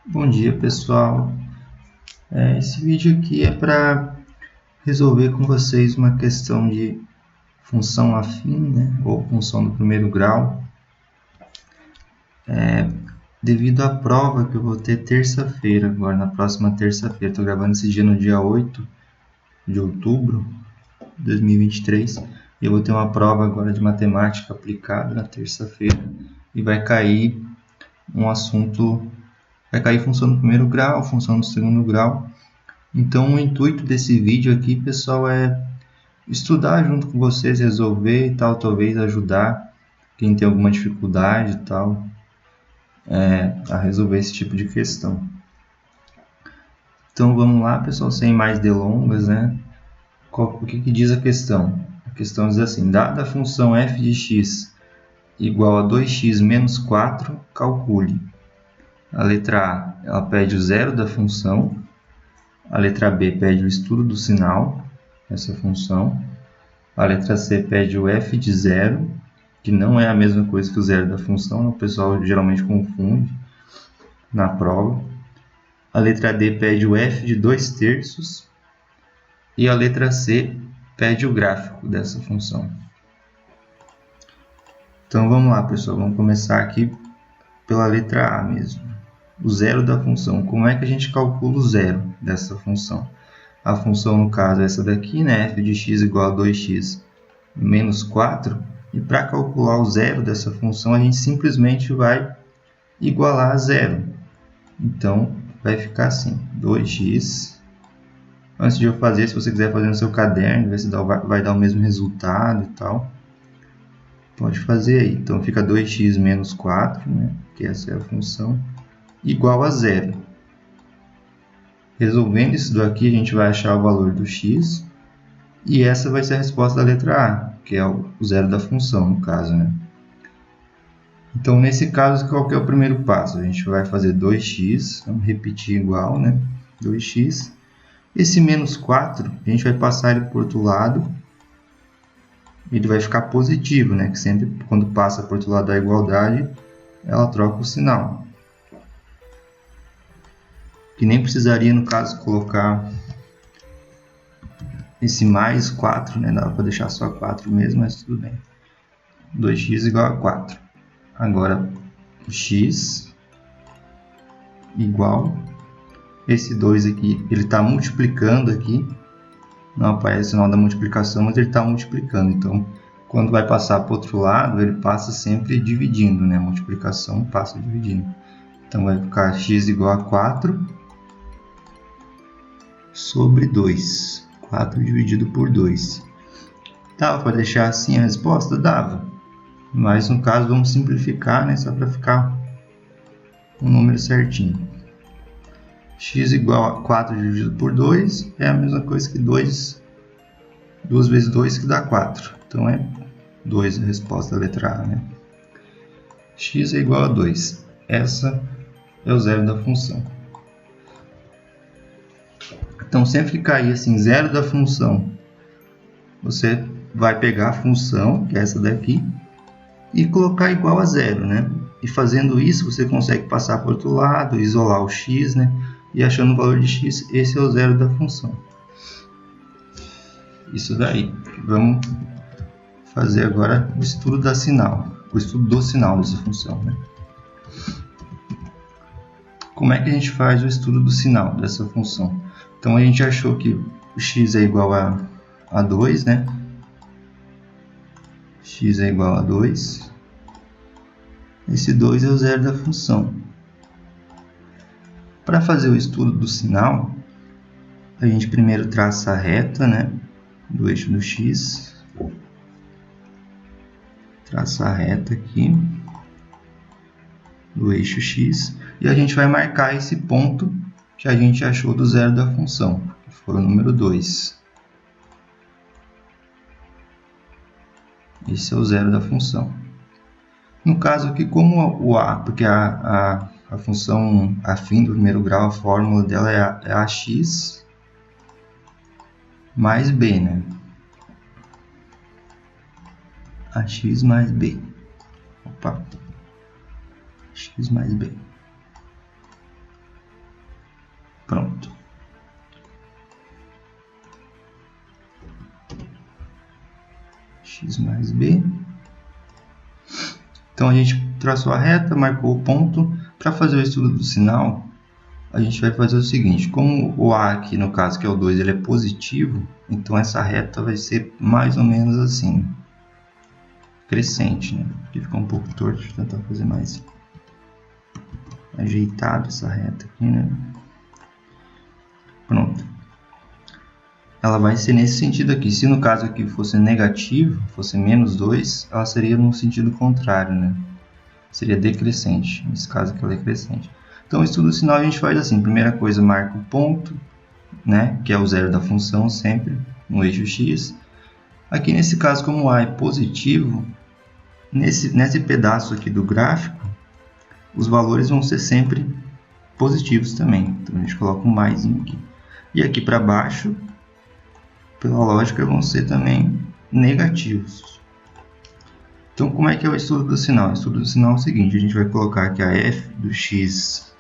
Bom dia, pessoal. Esse vídeo aqui é para resolver com vocês uma questão de função afim, né, ou função do primeiro grau, devido à prova que eu vou ter terça-feira, agora na próxima terça-feira. Estou gravando esse dia no dia 8 de outubro de 2023 e eu vou ter uma prova agora de matemática aplicada na terça-feira e vai cair um assunto, vai cair função do primeiro grau, função do segundo grau. Então, o intuito desse vídeo aqui, pessoal, é estudar junto com vocês, resolver e tal, talvez ajudar quem tem alguma dificuldade e tal, a resolver esse tipo de questão. Então, vamos lá, pessoal, sem mais delongas, né? O que diz a questão? A questão diz assim: dada a função f de x igual a 2x menos 4, calcule. A letra A, ela pede o zero da função. A letra B pede o estudo do sinal, essa função. A letra C pede o f de zero, que não é a mesma coisa que o zero da função, o pessoal geralmente confunde na prova. A letra D pede o f de 2/3 e a letra C pede o gráfico dessa função. Então vamos lá, pessoal, vamos começar aqui pela letra A mesmo. O zero da função. Como é que a gente calcula o zero dessa função? A função, no caso, é essa daqui, né? F de x igual a 2x menos 4. E para calcular o zero dessa função, a gente simplesmente vai igualar a zero. Então, vai ficar assim, 2x. Antes de eu fazer, se você quiser fazer no seu caderno, ver se vai dar o mesmo resultado e tal, pode fazer aí. Então, fica 2x menos 4, né? Que essa é a função, igual a zero. Resolvendo isso daqui, a gente vai achar o valor do x. E essa vai ser a resposta da letra A, que é o zero da função, no caso, né? Então, nesse caso, qual que é o primeiro passo? A gente vai fazer 2x, vamos repetir igual, né? 2x. Esse menos 4, a gente vai passar ele para o outro lado. Ele vai ficar positivo, né? Que sempre, quando passa para o outro lado da igualdade, ela troca o sinal. Que nem precisaria, no caso, colocar esse mais 4, né? Dá para deixar só 4 mesmo, mas tudo bem. 2x igual a 4. Agora, x igual, esse 2 aqui, ele está multiplicando aqui, não aparece o sinal da multiplicação, mas ele está multiplicando. Então, quando vai passar para o outro lado, ele passa sempre dividindo, né? A multiplicação passa dividindo. Então, vai ficar x igual a 4 sobre 2. 4 dividido por 2. Dava para deixar assim a resposta? Dava. Mas, no caso, vamos simplificar, né? Só para ficar o número certinho. X igual a 4 dividido por 2 é a mesma coisa que 2 vezes 2, que dá 4. Então, é 2 a resposta da letra A, né? X é igual a 2. Essa é o zero da função. Então, sempre que cair assim, zero da função, você vai pegar a função, que é essa daqui, e colocar igual a zero, né? E fazendo isso, você consegue passar para o outro lado, isolar o x, né? E achando o valor de x, esse é o zero da função. Isso daí. Vamos fazer agora o estudo da sinal, o estudo do sinal dessa função, né? Como é que a gente faz o estudo do sinal dessa função? Então, a gente achou que o x é igual a 2, né? X é igual a 2. Esse 2 é o zero da função. Para fazer o estudo do sinal, a gente primeiro traça a reta, né, do eixo do x. Traça a reta aqui do eixo x. E a gente vai marcar esse ponto que a gente achou do zero da função, que foi o número 2. Esse é o zero da função. No caso aqui, como o a, porque a função afim do primeiro grau, a fórmula dela é ax mais b, né? Ax mais b. Opa. X mais b. x mais b. Então, a gente traçou a reta, marcou o ponto. Para fazer o estudo do sinal, a gente vai fazer o seguinte. Como o A aqui, no caso, que é o 2, ele é positivo, então essa reta vai ser mais ou menos assim. Crescente, né? Aqui ficou um pouco torto, deixa eu tentar fazer mais ajeitado essa reta aqui, né? Pronto. Ela vai ser nesse sentido aqui. Se no caso aqui fosse negativo, fosse menos 2, ela seria no sentido contrário, né? Seria decrescente. Nesse caso aqui ela é crescente. Então, o estudo do sinal a gente faz assim. Primeira coisa, marca o ponto, né? Que é o zero da função sempre, no eixo x. Aqui nesse caso, como A é positivo, nesse pedaço aqui do gráfico, os valores vão ser sempre positivos também. Então, a gente coloca um mais aqui. E aqui para baixo, pela lógica, vão ser também negativos. Então, como é que é o estudo do sinal? O estudo do sinal é o seguinte, a gente vai colocar que a f do x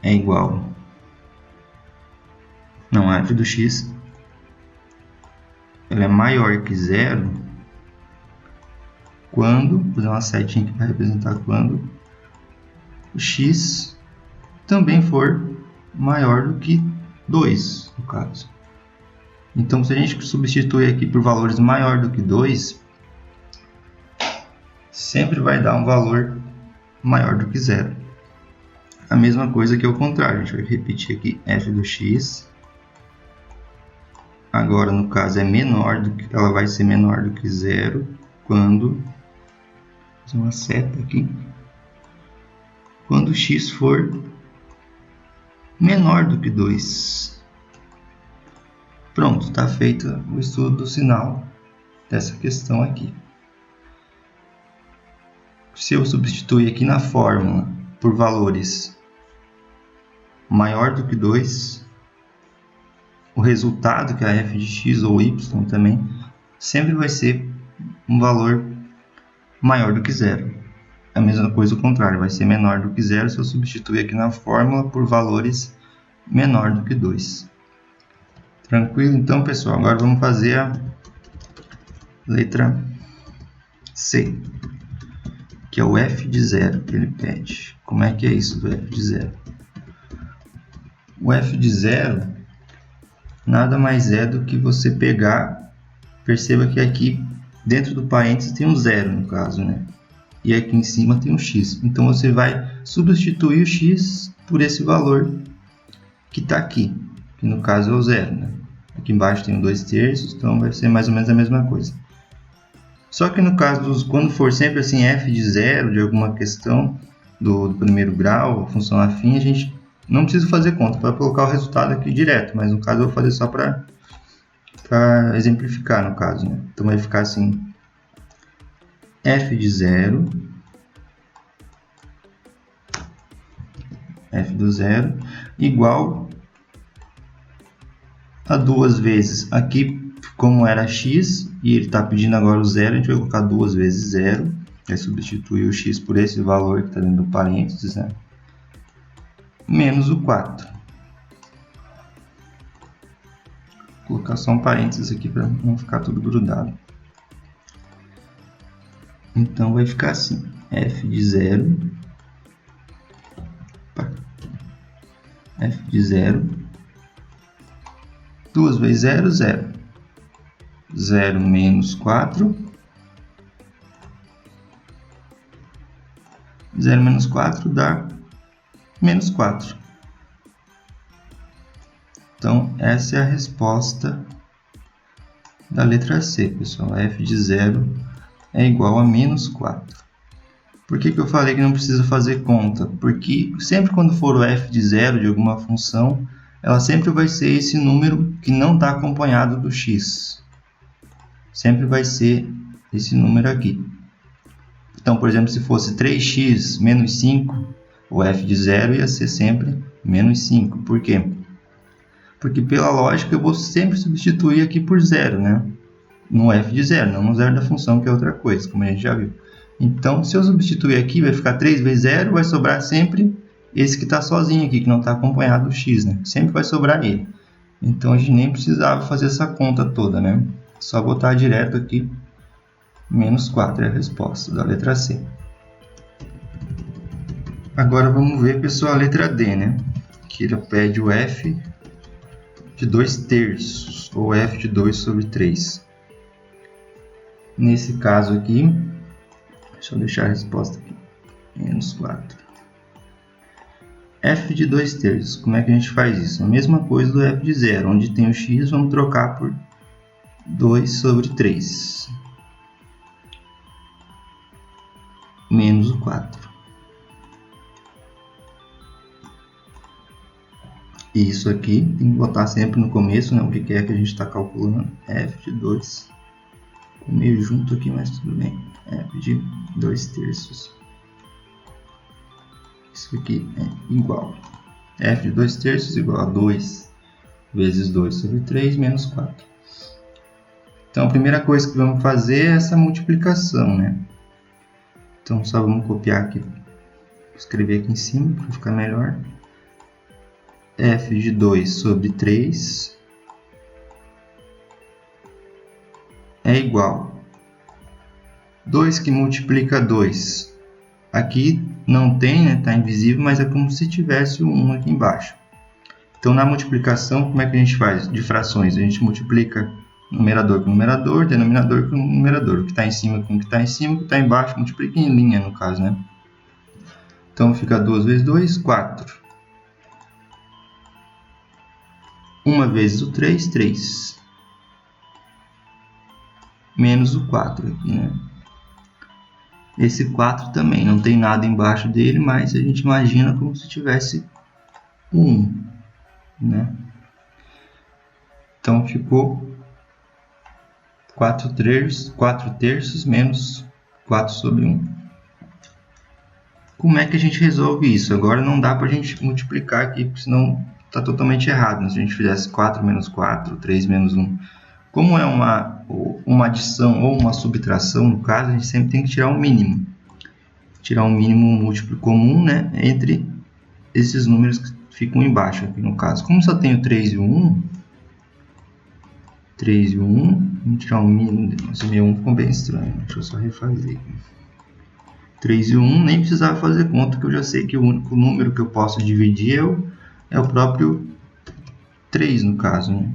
é igual... Não, a f do x ela é maior que zero quando, vou fazer uma setinha aqui para representar quando o x também for maior do que 2, no caso. Então, se a gente substituir aqui por valores maior do que 2, sempre vai dar um valor maior do que zero. A mesma coisa que ao contrário, a gente vai repetir aqui f do x. Agora, no caso, ela vai ser menor do que zero quando, vou fazer uma seta aqui, quando x for menor do que 2. Pronto, está feito o estudo do sinal dessa questão aqui. Se eu substituir aqui na fórmula por valores maior do que 2, o resultado, que é a f de x ou y também, sempre vai ser um valor maior do que zero. A mesma coisa o contrário, vai ser menor do que zero se eu substituir aqui na fórmula por valores menor do que 2. Tranquilo? Então, pessoal, agora vamos fazer a letra C, que é o f de zero que ele pede. Como é que é isso do f de zero? O f de zero nada mais é do que você pegar, perceba que aqui dentro do parênteses tem um zero no caso, né? E aqui em cima tem um x. Então você vai substituir o x por esse valor que está aqui, que no caso é o zero, né? Aqui embaixo tem o 2/3, então vai ser mais ou menos a mesma coisa. Só que no caso, quando for sempre assim f de zero de alguma questão do primeiro grau, função afim, a gente não precisa fazer conta, para colocar o resultado aqui direto, mas no caso eu vou fazer só para exemplificar no caso, né? Então vai ficar assim, f de zero, f do zero, igual a 2 vezes, aqui como era x, e ele está pedindo agora o zero, a gente vai colocar 2 vezes zero, vai substituir o x por esse valor que está dentro do parênteses, né? Menos o 4. Vou colocar só um parênteses aqui para não ficar tudo grudado. Então vai ficar assim, f de zero, f de zero, 2 vezes 0, 0. 0 menos 4. 0 menos 4 dá menos 4. Então, essa é a resposta da letra C, pessoal. F de 0 é igual a menos 4. Por que eu falei que não precisa fazer conta? Porque sempre quando for o f de 0 de alguma função, ela sempre vai ser esse número que não está acompanhado do x. Sempre vai ser esse número aqui. Então, por exemplo, se fosse 3x menos 5, o f de 0 ia ser sempre menos 5. Por quê? Porque pela lógica eu vou sempre substituir aqui por 0, né? No f de 0, não no zero da função, que é outra coisa, como a gente já viu. Então, se eu substituir aqui, vai ficar 3 vezes 0, vai sobrar sempre esse que está sozinho aqui, que não está acompanhado do x, né? Sempre vai sobrar ele. Então a gente nem precisava fazer essa conta toda, né? Só botar direto aqui, menos 4 é a resposta da letra C. Agora vamos ver, pessoal, a letra D, né? Que ele pede o f de 2/3, ou f de 2 sobre 3. Nesse caso aqui, deixa eu deixar a resposta aqui, menos 4. F de 2/3, como é que a gente faz isso? A mesma coisa do f de 0, onde tem o x, vamos trocar por 2 sobre 3. Menos o 4. E isso aqui tem que botar sempre no começo, né? O que é que a gente está calculando? F de 2. Meio junto aqui, mas tudo bem. F de 2/3. Isso aqui é igual. F de 2/3 igual a 2 vezes 2 sobre 3 menos 4. Então, a primeira coisa que vamos fazer é essa multiplicação, né? Então, só vamos copiar aqui, escrever aqui em cima para ficar melhor. F de 2 sobre 3 é igual. 2 que multiplica 2. Aqui não tem, né? Está invisível, mas é como se tivesse o 1 aqui embaixo. Então, na multiplicação, como é que a gente faz? De frações, a gente multiplica numerador com numerador, denominador com numerador. O que está em cima com o que está em cima, o que está embaixo, multiplica em linha, no caso, né? Então, fica 2 vezes 2, 4. 1 vezes o 3, 3. Menos o 4 aqui, né? Esse 4 também, não tem nada embaixo dele, mas a gente imagina como se tivesse 1, né? Então, ficou 4/3 menos 4 sobre 1. Como é que a gente resolve isso? Agora não dá para a gente multiplicar aqui, porque senão está totalmente errado, né? Se a gente fizesse 4 menos 4, 3 menos 1. Como é uma adição ou uma subtração, no caso, a gente sempre tem que tirar um mínimo. Tirar um mínimo múltiplo comum, né, entre esses números que ficam embaixo, aqui no caso. Como só tem o 3 e o 1, 3 e o 1, vamos tirar um mínimo. Esse meu 1 ficou bem estranho, deixa eu só refazer aqui. 3 e o 1 nem precisava fazer conta, que eu já sei que o único número que eu posso dividir é o próprio 3, no caso, né?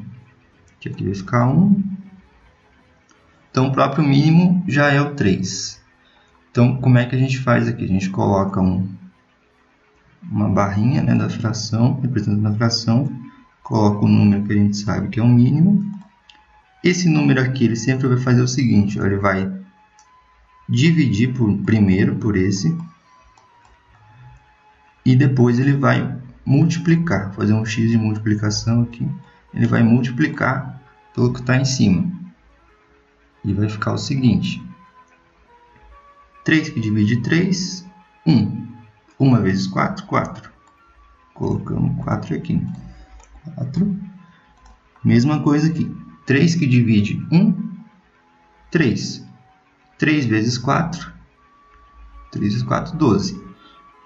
Que aqui vai ficar 1. Então, o próprio mínimo já é o 3. Então, como é que a gente faz aqui? A gente coloca uma barrinha, né, da fração, representando a fração, coloca o número que a gente sabe que é o mínimo. Esse número aqui, ele sempre vai fazer o seguinte, ó, ele vai dividir primeiro por esse, e depois ele vai multiplicar, fazer um x de multiplicação aqui, ele vai multiplicar pelo que está em cima. E vai ficar o seguinte, 3 que divide 3, 1. 1 vezes 4, 4. Colocamos 4 aqui. 4. Mesma coisa aqui. 3 que divide 1, 3. 3 vezes 4, 3 vezes 4, 12.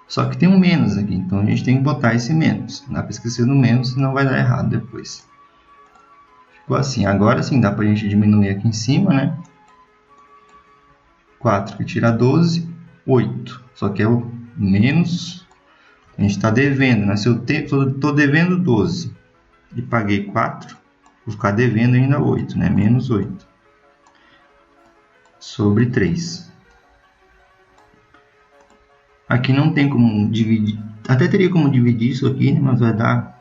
Só que tem um menos aqui, então a gente tem que botar esse menos. Não dá para esquecer do menos, senão vai dar errado depois. Ficou assim. Agora sim, dá para a gente diminuir aqui em cima, né? 4 que tira 12, 8. Só que é o menos. A gente está devendo, né? Se eu estou devendo 12 e paguei 4, vou ficar devendo ainda 8, né? Menos 8 sobre 3. Aqui não tem como dividir. Até teria como dividir isso aqui, né? Mas vai dar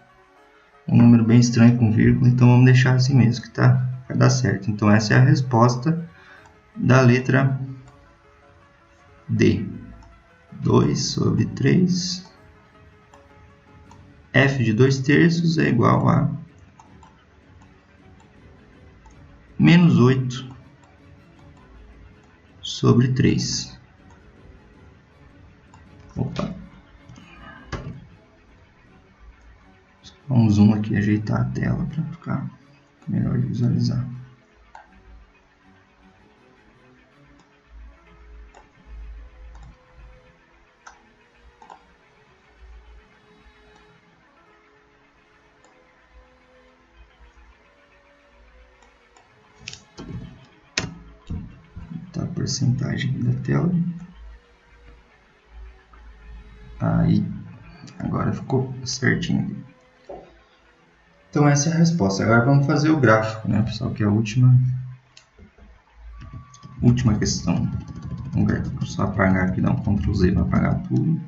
um número bem estranho com vírgula. Então vamos deixar assim mesmo que vai dar certo. Então essa é a resposta da letra D. 2 sobre 3. F de 2/3 é igual a menos 8 sobre 3. Opa. Vamos um zoom aqui, ajeitar a tela para ficar melhor de visualizar. porcentagem da tela. Aí, agora ficou certinho. Então essa é a resposta. Agora vamos fazer o gráfico, né, pessoal, que é a última questão. Vou só apagar aqui, dar um Ctrl Z para apagar tudo.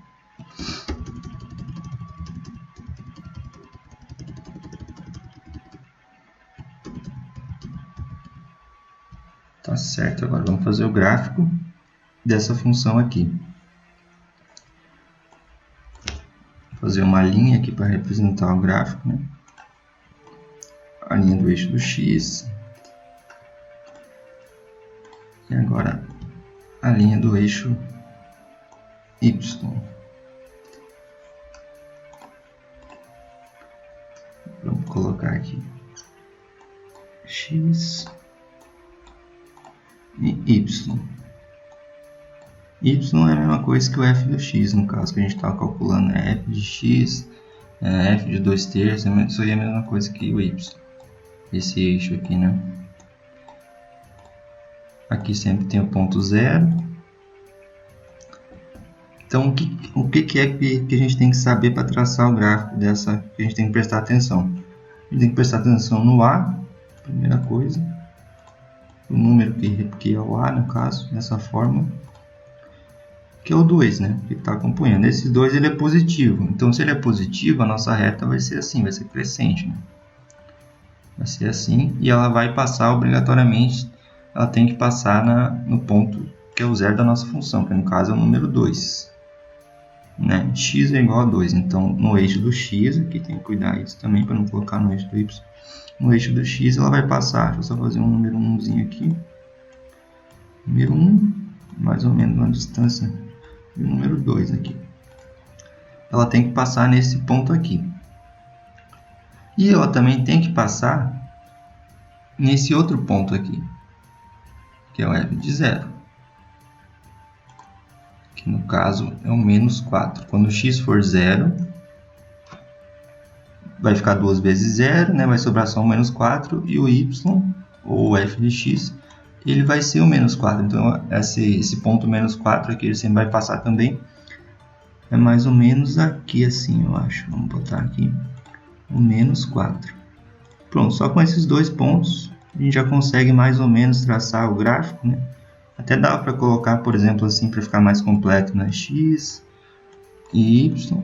Tá certo, agora vamos fazer o gráfico dessa função aqui. Vou fazer uma linha aqui para representar o gráfico, né? A linha do eixo do X. E agora a linha do eixo Y. Vamos colocar aqui X e Y. Y é a mesma coisa que o f do x, no caso que a gente estava calculando, é f de x, é f de 2/3, isso aí é a mesma coisa que o y, esse eixo aqui, né? Aqui sempre tem o ponto 0. Então, o que é que a gente tem que saber para traçar o gráfico dessa, que a gente tem que prestar atenção? A gente tem que prestar atenção no A, primeira coisa, o número que é o A, no caso, dessa forma, que é o 2, né? Que está acompanhando. Esse 2 ele é positivo. Então, se ele é positivo, a nossa reta vai ser assim, vai ser crescente, né? Vai ser assim, e ela vai passar obrigatoriamente, ela tem que passar no ponto que é o zero da nossa função, que no caso é o número 2. Né? X é igual a 2. Então, no eixo do x, aqui tem que cuidar disso também, para não colocar no eixo do y. No eixo do x, ela vai passar, deixa eu só fazer um número 1zinho aqui. Número 1, mais ou menos uma distância. E o número 2 aqui. Ela tem que passar nesse ponto aqui. E ela também tem que passar nesse outro ponto aqui, que é o f de 0. Que no caso é o menos 4. Quando x for 0, vai ficar 2 vezes 0, né? Vai sobrar só o menos 4. E o y, ou o f de x, ele vai ser o menos 4. Então, esse ponto menos 4 aqui, ele sempre vai passar também. É mais ou menos aqui assim, eu acho. Vamos botar aqui o menos 4. Pronto, só com esses dois pontos, a gente já consegue mais ou menos traçar o gráfico, né? Até dá para colocar, por exemplo, assim, para ficar mais completo, né? X e Y,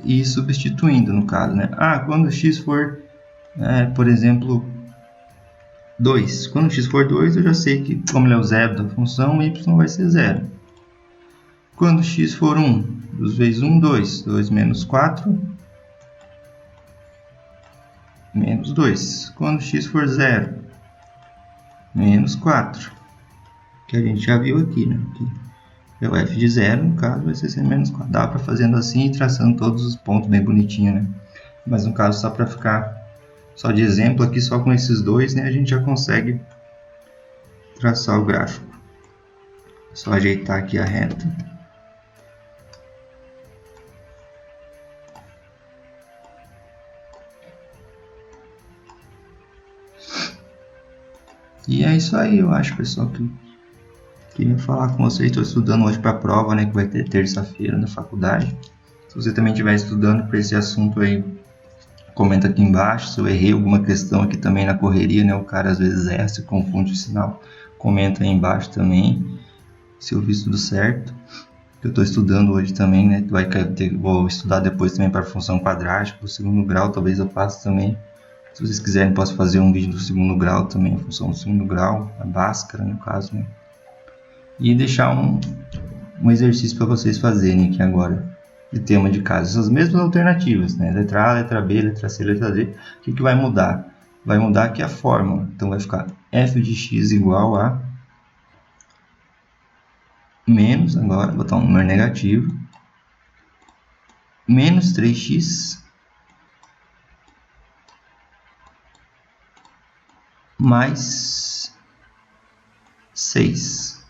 e substituindo, no caso, né? Quando x for, por exemplo, 2. Quando x for 2, eu já sei que, como ele é o zero da função, y vai ser 0. Quando x for 1, 2 vezes 1, 2. 2 menos 4, menos 2. Quando x for 0, menos 4. Que a gente já viu aqui, né? Aqui é o f de 0, no caso, vai ser menos 4. Dá para fazendo assim e traçando todos os pontos bem bonitinho, né? Mas no caso, só para ficar só de exemplo aqui, só com esses dois, né, a gente já consegue traçar o gráfico. Só ajeitar aqui a reta. E é isso aí, eu acho, pessoal, que queria falar com vocês. Estou estudando hoje para a prova, né, que vai ter terça-feira na faculdade. Se você também estiver estudando para esse assunto aí, comenta aqui embaixo. Se eu errei alguma questão aqui também na correria, né, o cara às vezes erra, se confunde o sinal, comenta aí embaixo também, se eu fiz tudo certo. Eu estou estudando hoje também, né, vou estudar depois também para função quadrática, o segundo grau, talvez eu faça também. Se vocês quiserem, posso fazer um vídeo do segundo grau também, a função do segundo grau, a Bhaskara, no caso, né? E deixar um exercício para vocês fazerem aqui agora, de tema de casa. Essas mesmas alternativas, né? Letra A, letra B, letra C, letra D. O que vai mudar? Vai mudar aqui a fórmula. Então, vai ficar f de x igual a menos, agora, vou botar um número negativo, menos 3x mais 6.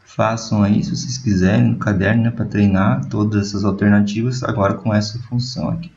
Façam aí, se vocês quiserem, no caderno, né, para treinar todas essas alternativas agora com essa função aqui.